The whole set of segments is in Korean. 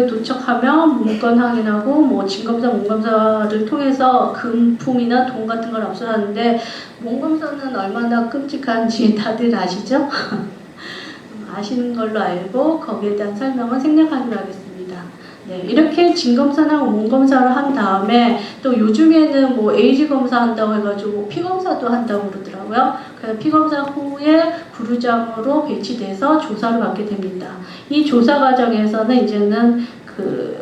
도착하면 문건 확인하고 뭐 진검사, 몸검사를 통해서 금품이나 돈 같은 걸 압수하는데 몸검사는 얼마나 끔찍한지 다들 아시죠? 아시는 걸로 알고 거기에 대한 설명은 생략하기로 하겠습니다. 네, 이렇게 진검사나 몸검사를 한 다음에 또 요즘에는 뭐 에이지 검사 한다고 해가지고 피검사도 한다고 그러더라고요. 그래서 피검사 후에 구류장으로 배치돼서 조사를 받게 됩니다. 이 조사 과정에서는 이제는 그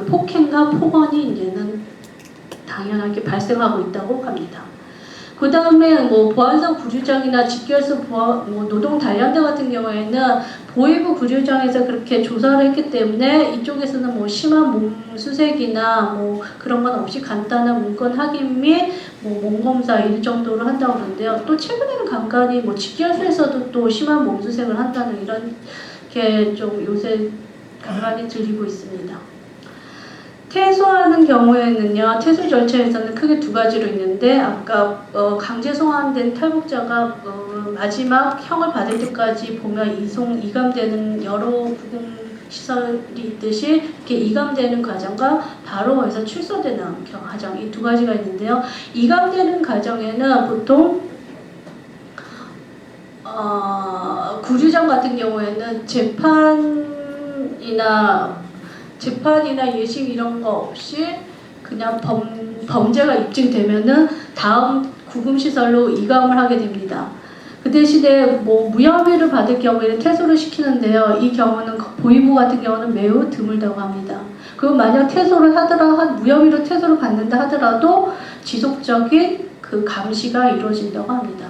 폭행과 폭언이 이제는 당연하게 발생하고 있다고 합니다. 그 다음에 뭐 보안사 구류장이나 직결소 노동 단련대 같은 경우에는 보위부 구류장에서 그렇게 조사를 했기 때문에 이쪽에서는 뭐 심한 몸수색이나 뭐 그런 건 없이 간단한 문건 확인 및 뭐 몸검사 일 정도로 한다고 하는데요. 또 최근에는 간간히 뭐 직결소에서도 또 심한 몸수색을 한다는 이런 게 좀 요새 간간히 들리고 있습니다. 퇴소하는 경우에는요, 퇴소 절차에서는 크게 두 가지로 있는데, 아까 강제 송환된 탈북자가 마지막 형을 받을 때까지 보면 이감되는 여러 구금시설이 있듯이 이렇게 이감되는 과정과 바로 해서 출소되는 과정, 이 두 가지가 있는데요. 이감되는 과정에는 보통 구류장 같은 경우에는 재판이나 예심 이런 거 없이 그냥 범죄가 입증되면은 다음 구금시설로 이감을 하게 됩니다. 그 대신에 뭐 무혐의를 받을 경우에는 퇴소를 시키는데요. 이 경우는 보위부 같은 경우는 매우 드물다고 합니다. 그리고 만약 퇴소를 무혐의로 퇴소를 받는다 하더라도 지속적인 그 감시가 이루어진다고 합니다.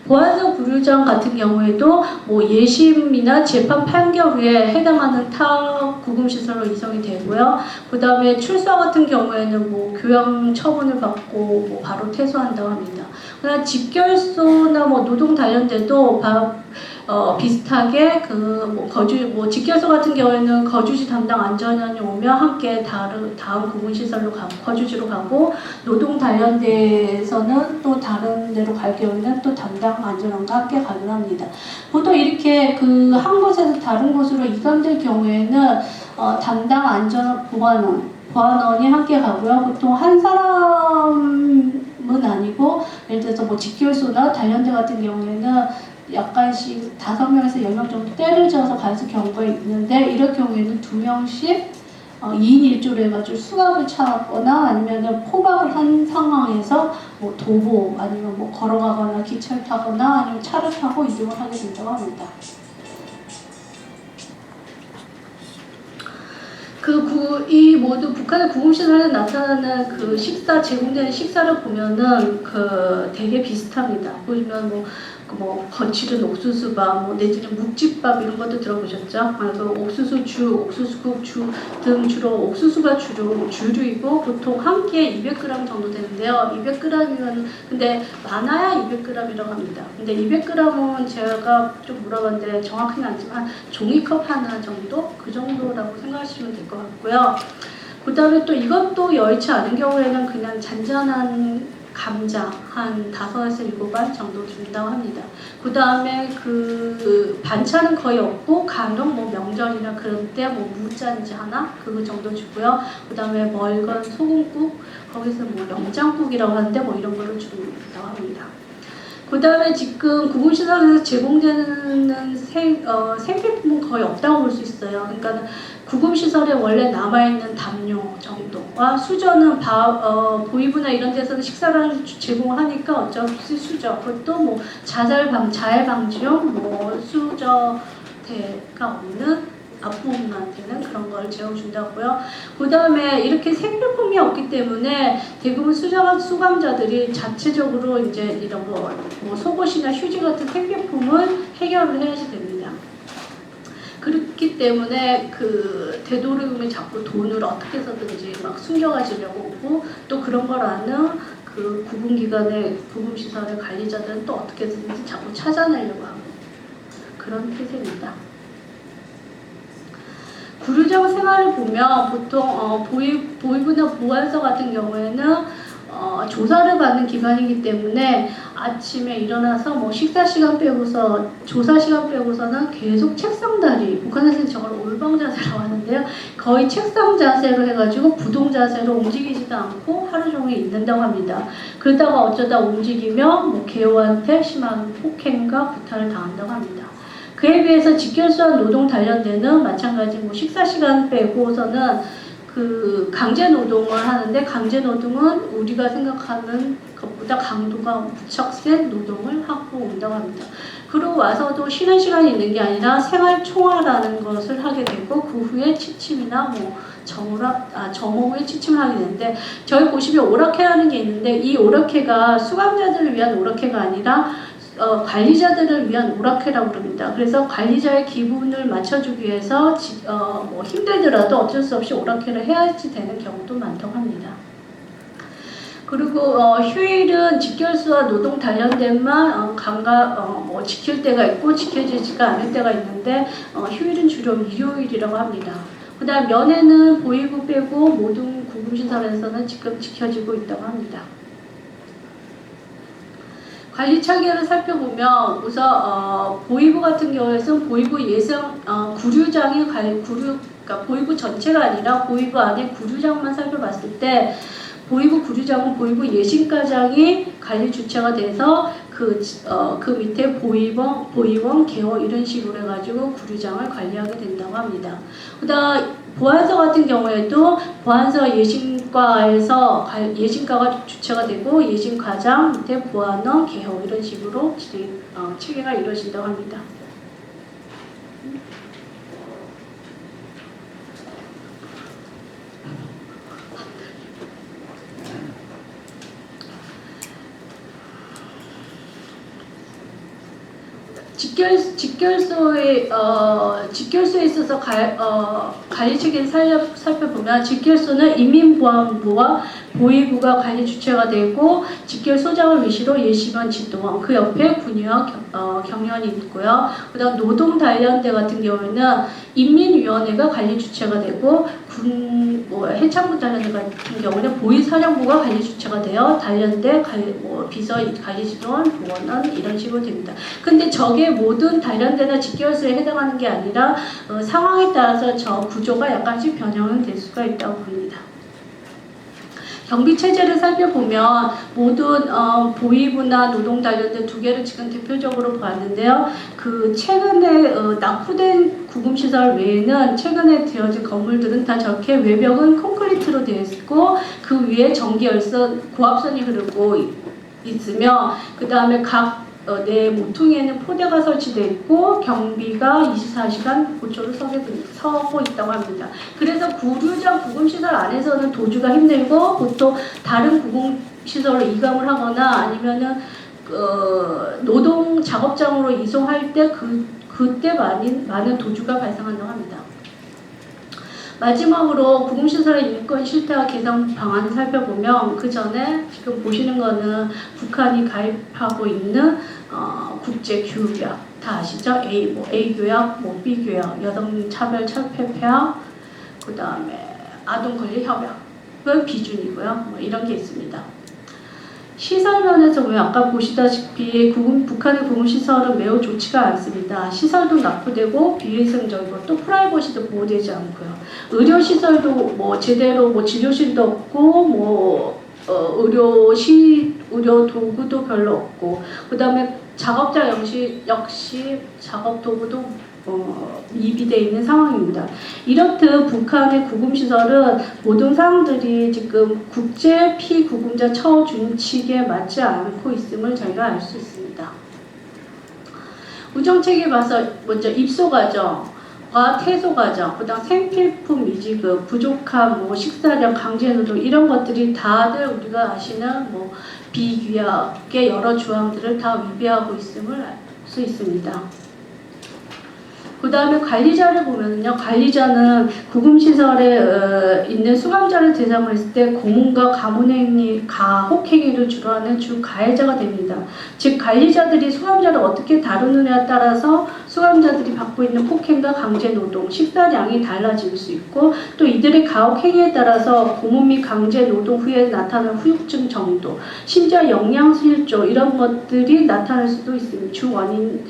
보안사 구류장 같은 경우에도 뭐 예심이나 재판 판결 후에 해당하는 타 구금시설로 이송이 되고요. 그 다음에 출소 같은 경우에는 뭐 교양 처분을 받고 뭐 바로 퇴소한다고 합니다. 그러나 직결소나 뭐 노동 단련대도 비슷하게 직결소 같은 경우에는 거주지 담당 안전원이 오면 함께 다음 구금시설로 거주지로 가고, 노동 단련대에서는 또 다른 데로 갈 경우에는 또 담당 안전원과 함께 가기로 합니다. 보통 이렇게 한 곳에서 다른 곳으로 이감될 경우에는 담당 안전원 보안원이 함께 가고요. 보통 한 사람은 아니고, 예를 들어서 뭐 직결소나 단련대 같은 경우에는 약간씩 5명에서 10명 정도 때를 지어서 가는 경우가 있는데, 이럴 경우에는 2명씩 2인 1조로 해가지고 수갑을 차거나 아니면 포박을 한 상황에서 뭐 도보 아니면 뭐 걸어가거나 기차를 타거나 아니면 차를 타고 이동을 하게 된다고 합니다. 이 모두 북한의 구금시설에 나타나는 그 제공되는 식사를 보면은 되게 비슷합니다. 보시면 거칠은 옥수수밥, 내지는 묵집밥 이런 것도 들어보셨죠? 옥수수국 등 주로 옥수수가 주류이고 보통 한 끼에 200g 정도 되는데요. 200g이면 근데 많아야 200g이라고 합니다. 근데 200g은 제가 좀 물어봤는데 정확히는 아니지만 종이컵 하나 정도? 그 정도라고 생각하시면 될 것 같고요. 그 다음에 또 이것도 여의치 않은 경우에는 그냥 잔잔한 감자 한 5에서 7알 정도 준다고 합니다. 그 다음에 반찬은 거의 없고 간혹 뭐 명절이나 그런 때 무짠지 하나 그거 정도 주고요. 그 다음에 멀건 소금국, 거기서 뭐 영장국이라고 하는데 이런 거를 준다고 합니다. 그 다음에 지금 구금시설에서 제공되는 생필품은 거의 없다고 볼 수 있어요. 그러니까 구금시설에 원래 남아있는 담요 정도와 수저는 보위부나 이런 데서는 식사를 제공하니까 어쩔 수 없이 수저, 그것도 자해 방지용 수저대가 없는 앞부분한테는 그런 걸 제공준다고요. 그 다음에 이렇게 생필품이 없기 때문에 대부분 수감자들이 자체적으로 이제 이런 속옷이나 휴지 같은 생필품을 해결을 해야지 됩니다. 그렇기 때문에 되도록이면 자꾸 돈을 어떻게 해서든지 숨겨가지려고 오고, 또 그런 걸 아는 구금기관의 구금시설의 관리자들은 또 어떻게 해서든지 자꾸 찾아내려고 하고 그런 태세입니다. 구류장 생활을 보면 보통 보위부나 보안서 같은 경우에는 조사를 받는 기관이기 때문에 아침에 일어나서 뭐 식사 시간 빼고서 조사 시간 빼고서는 계속 책상다리, 북한에서는 저걸 올방 자세라고 하는데요. 거의 책상 자세로 해가지고 부동 자세로 움직이지도 않고 하루 종일 있는다고 합니다. 그러다가 어쩌다 움직이면 뭐 개호한테 심한 폭행과 구타를 당한다고 합니다. 그에 비해서 직결수와 노동 단련대는 마찬가지 뭐 식사 시간 빼고서는 그 강제 노동을 하는데, 강제 노동은 우리가 생각하는 것보다 강도가 무척 센 노동을 하고 온다고 합니다. 그러고 와서도 쉬는 시간이 있는 게 아니라 생활 총화라는 것을 하게 되고, 그 후에 취침이나 뭐 점호 후에 취침을 하게 되는데, 저희 보시면 오락회라는 게 있는데, 이 오락회가 수감자들을 위한 오락회가 아니라 관리자들을 위한 오락회라고 그럽니다. 그래서 관리자의 기분을 맞춰주기 위해서 뭐 힘들더라도 어쩔 수 없이 오락회를 해야지 되는 경우도 많다고 합니다. 그리고 휴일은 직결수와 노동 단련대만 뭐 지킬 때가 있고 지켜지지가 않을 때가 있는데, 휴일은 주로 일요일이라고 합니다. 그 다음 면회는 보이부 빼고 모든 구금시설에서는 지금 지켜지고 있다고 합니다. 관리 체계를 살펴보면 우선 보이부 같은 경우에는 보이부 예상 구류장이 그러니까 보이부 전체가 아니라 보이부 안에 구류장만 살펴봤을 때, 보이부 구류장은 보이부 예신과장이 관리 주체가 돼서 그 밑에 보이원, 개호 이런 식으로 해가지고 구류장을 관리하게 된다고 합니다. 그다음 보안서 같은 경우에도 보안서 예신과에서 예신과가 주체가 되고, 예신과장 밑에 보안원, 개호 이런 식으로 체계가 이루어진다고 합니다. 직결소에 있어서 관리 체계를 살펴보면, 직결소는 인민보안부와 보위부가 관리 주체가 되고, 직결소장을 위시로 예시반 지도원, 그 옆에 군의와 경련이 있고요. 그다음 노동 단련대 같은 경우에는 인민위원회가 관리 주체가 되고, 해창부 단련대 같은 경우는 보위사령부가 관리 주체가 되어 단련대, 비서 관리 지도원, 보원원 이런 식으로 됩니다. 근데 저게 모든 단련대나 직결소에 해당하는 게 아니라 상황에 따라서 저 구조가 약간씩 변형은 될 수가 있다고 봅니다. 경비체제를 살펴보면 모든 보위부나 노동단련대 두 개를 지금 대표적으로 보았는데요. 그 최근에 낙후된 구금시설 외에는 최근에 되어진 건물들은 다 저렇게 외벽은 콘크리트로 되어 있고, 그 위에 전기열선, 고압선이 흐르고 있으며, 그 다음에 각 내 모퉁이에는 포대가 설치되어 있고, 경비가 24시간 고초로 서고 있다고 합니다. 그래서 구류장 구금시설 안에서는 도주가 힘들고, 보통 다른 구금시설로 이감을 하거나 아니면은 노동 작업장으로 이송할 때 그때 많은 도주가 발생한다고 합니다. 마지막으로 구금시설의 인권 실태와 개선 방안을 살펴보면, 그 전에 지금 보시는 거는 북한이 가입하고 있는 국제교육약 다 아시죠? A교약, B교약, 여성차별철폐폐약, 그 다음에 아동권리협약은 비준이고요. 이런 게 있습니다. 시설면에서 보면 아까 보시다시피 북한의 구금시설은 매우 좋지가 않습니다. 시설도 낙후되고 비위생적이고 또 프라이버시도 보호되지 않고요. 의료시설도 뭐 제대로 진료실도 없고 의료 도구도 별로 없고, 그 다음에 작업장 역시 작업 도구도 미비되어 있는 상황입니다. 이렇듯 북한의 구금시설은 모든 사항들이 지금 국제 피구금자 처우 준칙에 맞지 않고 있음을 저희가 알 수 있습니다. 우정체계 봐서 먼저 입소과정과 퇴소과정, 그 다음 생필품 미지급, 부족함, 식사량, 강제노동 이런 것들이 다들 우리가 아시는 비규약의 여러 조항들을 다 위배하고 있음을 알 수 있습니다. 그 다음에 관리자를 보면요, 관리자는 구금시설에 있는 수감자를 대상으로 했을 때 고문과 가문행위, 가혹행위를 주로 하는 주 가해자가 됩니다. 즉 관리자들이 수감자를 어떻게 다루느냐에 따라서 수감자들이 받고 있는 폭행과 강제노동, 식사량이 달라질 수 있고, 또 이들의 가혹행위에 따라서 고문 및 강제노동 후에 나타나는 후유증 정도, 심지어 영양실조 이런 것들이 나타날 수도 있습니다. 주 원인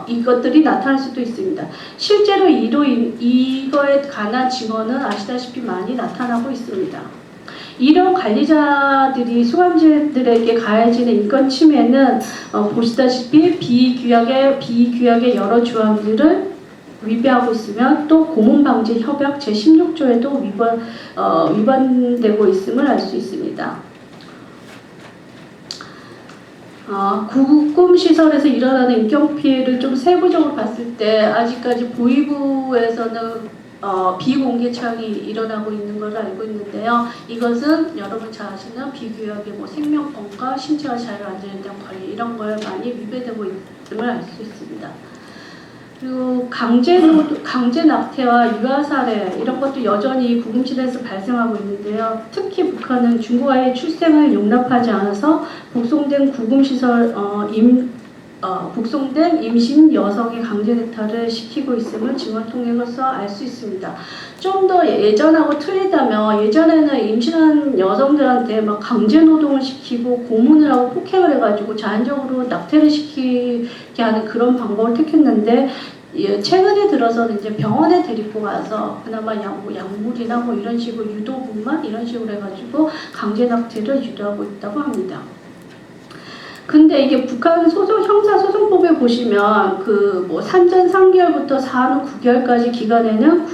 이것들이 나타날 수도 있습니다. 실제로 이거에 관한 증언은 아시다시피 많이 나타나고 있습니다. 이런 관리자들이 수감자들에게 가해지는 인권 침해는 보시다시피 비규약의 여러 조항들을 위배하고 있으며 또 고문방지 협약 제16조에도 위반되고 있음을 알 수 있습니다. 구금시설에서 일어나는 인격피해를 좀 세부적으로 봤을 때 아직까지 보위부에서는 비공개 처형이 일어나고 있는 것을 알고 있는데요. 이것은 여러분 잘 아시는 비규약의 생명권과 신체와 자유를 안전에 대한 권리 이런 걸 많이 위배되고 있음을 알 수 있습니다. 그리고 강제 낙태와 유아살해 이런 것도 여전히 구금시설에서 발생하고 있는데요. 특히 북한은 중고아의 출생을 용납하지 않아서 북송된 북송된 임신 여성의 강제 낙태를 시키고 있음을 증언 통해서 알 수 있습니다. 좀 더 예전하고 틀리다면 예전에는 임신한 여성들한테 막 강제 노동을 시키고 고문을 하고 폭행을 해가지고 자연적으로 낙태를 시키게 하는 그런 방법을 택했는데 최근에 들어서는 이제 병원에 데리고 가서 그나마 약물이나 이런 식으로 유도분만 이런 식으로 해가지고 강제 낙태를 유도하고 있다고 합니다. 근데 이게 북한 형사소송법에 보시면 산전 3개월부터 산후 9개월까지 기간에는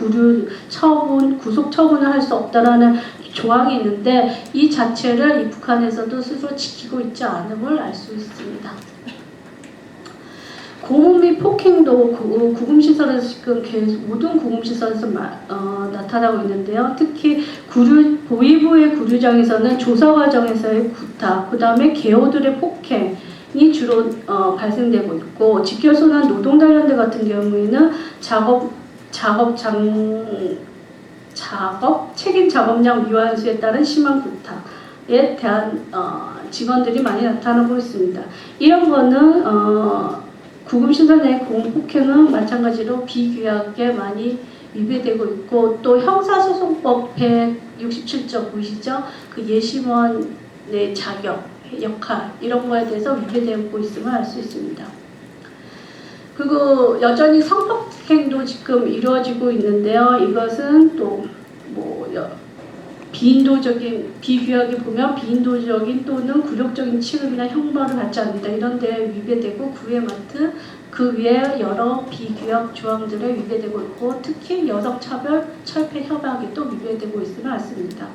구속 처분을 할 수 없다라는 조항이 있는데 이 자체를 이 북한에서도 스스로 지키고 있지 않음을 알 수 있습니다. 고문 및 폭행도 구금시설에서 지금 모든 구금시설에서 나타나고 있는데요. 특히 보위부의 구류장에서는 조사 과정에서의 구타, 그 다음에 개호들의 폭행이 주로 발생되고 있고, 직결손한 노동단련들 같은 경우에는 책임 작업량 미완수에 따른 심한 구타에 대한 증언들이 많이 나타나고 있습니다. 이런 거는 구금시설 내 공폭행은 마찬가지로 비규약에 많이 위배되고 있고, 또 형사소송법 167조 보이시죠? 그 예심원의 자격, 역할 이런 거에 대해서 위배되고 있음을 알 수 있습니다. 그리고 여전히 성폭행도 지금 이루어지고 있는데요. 이것은 또 비규약에 보면 비인도적인 또는 굴욕적인 취급이나 형벌을 받지 않는다 이런 데에 위배되고 그 위에 여러 비규약 조항들에 위배되고 있고, 특히 여성차별 철폐 협약에도 위배되고 있음을 알습니다.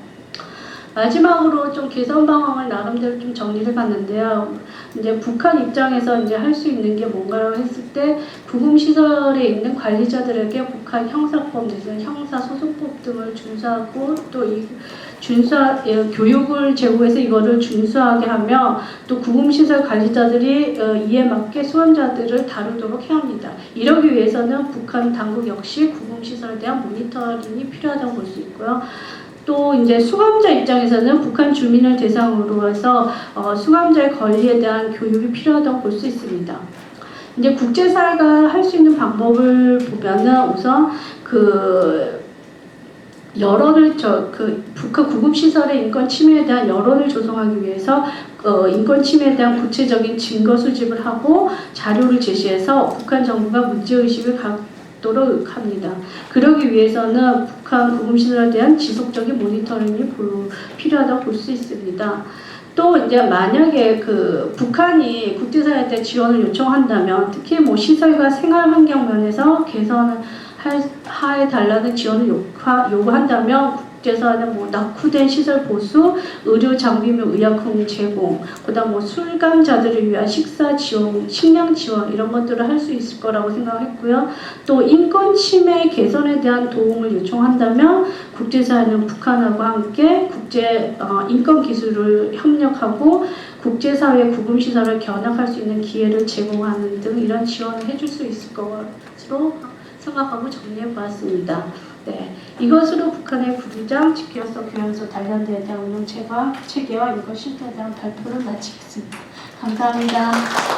마지막으로 좀 개선 방안을 나름대로 좀 정리를 해봤는데요. 이제 북한 입장에서 이제 할 수 있는 게 뭔가라고 했을 때 구금시설에 있는 관리자들에게 북한 형사법 내지는 형사소송법 등을 준수하고 또 교육을 제공해서 이거를 준수하게 하며 또 구금시설 관리자들이 이에 맞게 수감자들을 다루도록 해야 합니다. 이러기 위해서는 북한 당국 역시 구금시설에 대한 모니터링이 필요하다고 볼 수 있고요. 또 이제 수감자 입장에서는 북한 주민을 대상으로 해서 수감자의 권리에 대한 교육이 필요하다고 볼 수 있습니다. 이제 국제사회가 할 수 있는 방법을 보면은 우선 북한 구금시설의 인권 침해에 대한 여론을 조성하기 위해서 인권 침해에 대한 구체적인 증거 수집을 하고 자료를 제시해서 북한 정부가 문제의식을 갖도록 합니다. 그러기 위해서는 북한 구금시설에 대한 지속적인 모니터링이 필요하다고 볼 수 있습니다. 또 이제 만약에 북한이 국제사회에 지원을 요청한다면 특히 시설과 생활 환경 면에서 개선을 해달라는 지원을 요구한다면 국제사회는 낙후된 시설 보수, 의료 장비 및 의약품 제공, 그다음 술감자들을 위한 식사 지원, 식량 지원 이런 것들을 할 수 있을 거라고 생각했고요. 또 인권 침해 개선에 대한 도움을 요청한다면 국제사회는 북한하고 함께 국제 인권 기술을 협력하고 국제사회 구금시설을 견학할 수 있는 기회를 제공하는 등 이런 지원을 해줄 수 있을 거라고 것으로 생각하고 정리해 보았습니다. 네, 이것으로 북한의 구두장, 직결서, 교양서, 단련대에 대한 운영 체계와 이것 실태에 대한 발표를 마치겠습니다. 감사합니다.